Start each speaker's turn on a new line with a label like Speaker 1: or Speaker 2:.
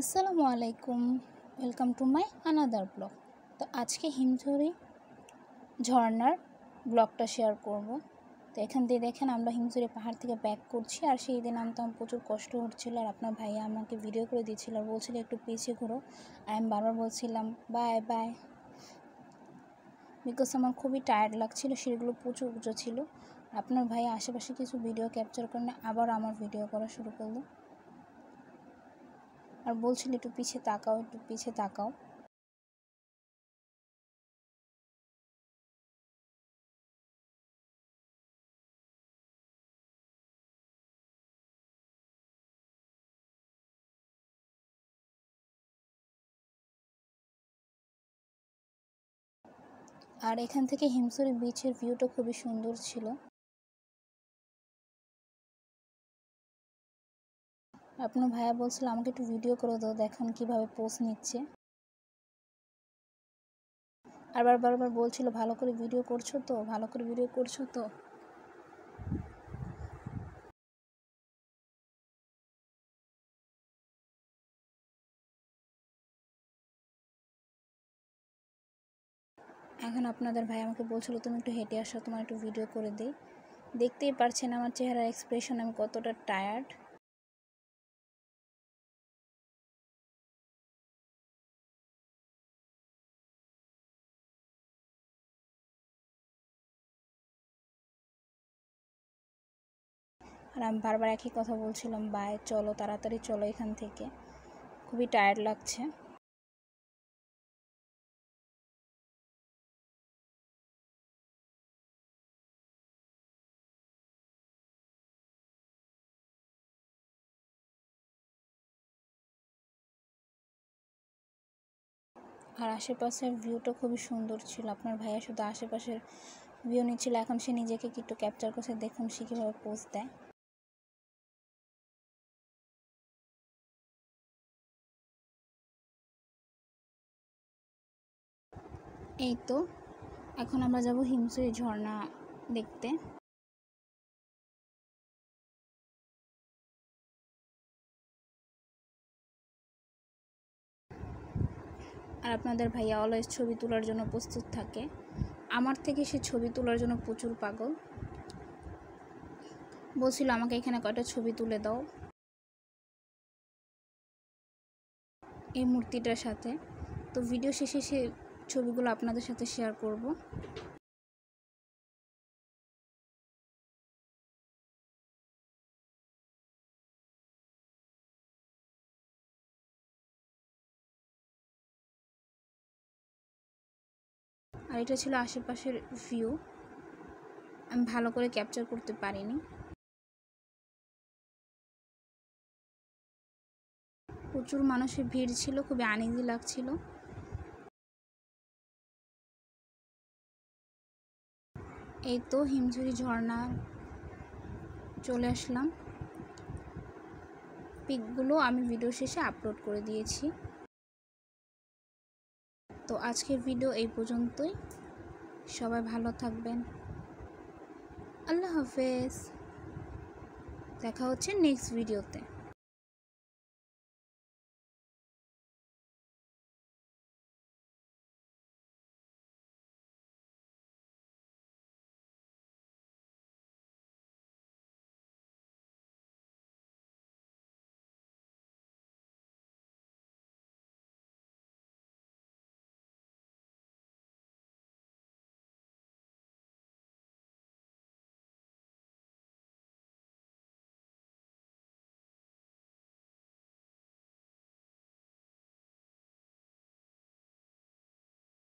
Speaker 1: আসসালামু আলাইকুম, welcome to my another blog. তো আজকে হিমছড়ি ঝর্নার ব্লগটা শেয়ার করব। তো এখান দিয়ে দেখেন আমরা হিমছড়ি পাহাড় থেকে ব্যাক করছি, আর সেই দিন নামতে আমার প্রচুর কষ্ট হচ্ছিল। আর আপনার ভাইয়া আমাকে ভিডিও করে দিচ্ছিল আর বলছিল একটু পিছিয়ে ঘুরো, আর আমি বারবার বলছিলাম বাই বাই, বিকজ আমার খুবই টায়ার্ড লাগছিল, সিঁড়িগুলো প্রচুর উঁচু ছিল। আপনার ভাইয়া আশেপাশে কিছু ভিডিও ক্যাপচার করে আবার আমার ভিডিও করা শুরু করলো আর বলছিল একটু পিছিয়ে তাকাও, একটু পিছিয়ে তাকাও। আর এখান থেকে হিমছড়ি বিচের ভিউটা খুবই সুন্দর ছিল। আপনার ভাইয়া বলছিল আমাকে একটু ভিডিও করে দাও, দেখুন কিভাবে পোজ নিচ্ছে। আর বারবার বলছিল ভালো করে ভিডিও করছো তো, ভালো করে ভিডিও করছো তো। এখন আপনাদের ভাই আমাকে বলছিল তুমি একটু হেঁটে আসো, তোমার একটু ভিডিও করে দিই। দেখতেই পারছেন আমার চেহারার এক্সপ্রেশন, আমি কতটা টায়ার্ড। আর আমি বারবার একই কথা বলছিলাম, বাই, চলো তাড়াতাড়ি চলো এখান থেকে, খুবই টায়ার্ড লাগছে। আর আশেপাশের ভিউটা খুবই সুন্দর ছিল। আপনার ভাইয়া শুধু আশেপাশের ভিউ নিচ্ছিল, এখন সে নিজেকে একটু ক্যাপচার করছে, দেখুন সে কীভাবে পোজ দেয়। এই তো এখন আমরা যাব হিমছড়ি ঝর্ণা দেখতে। আর আপনাদের ভাইয়া অলওয়েজ ছবি তোলার জন্য প্রস্তুত থাকে। আমার থেকে সে ছবি তোলার জন্য প্রচুর পাগল, বলছিল আমাকে এখানে কয়টা ছবি তুলে দাও এই মূর্তিটার সাথে। তো ভিডিও শেষে সে ছবিগুলো আপনাদের সাথে শেয়ার করব। আর এটা ছিল আশেপাশের ভিউ, আমি ভালো করে ক্যাপচার করতে পারিনি। প্রচুর মানুষের ভিড় ছিল, খুবই আনইজি লাগছিল। এই তো হিমছড়ি ঝর্ণা চলে আসলাম। পিকগুলো আমি ভিডিও শেষে আপলোড করে দিয়েছি। তো আজকের ভিডিও এই পর্যন্তই, সবাই ভালো থাকবেন, আল্লাহ হাফেজ, দেখা হচ্ছে নেক্সট ভিডিওতে।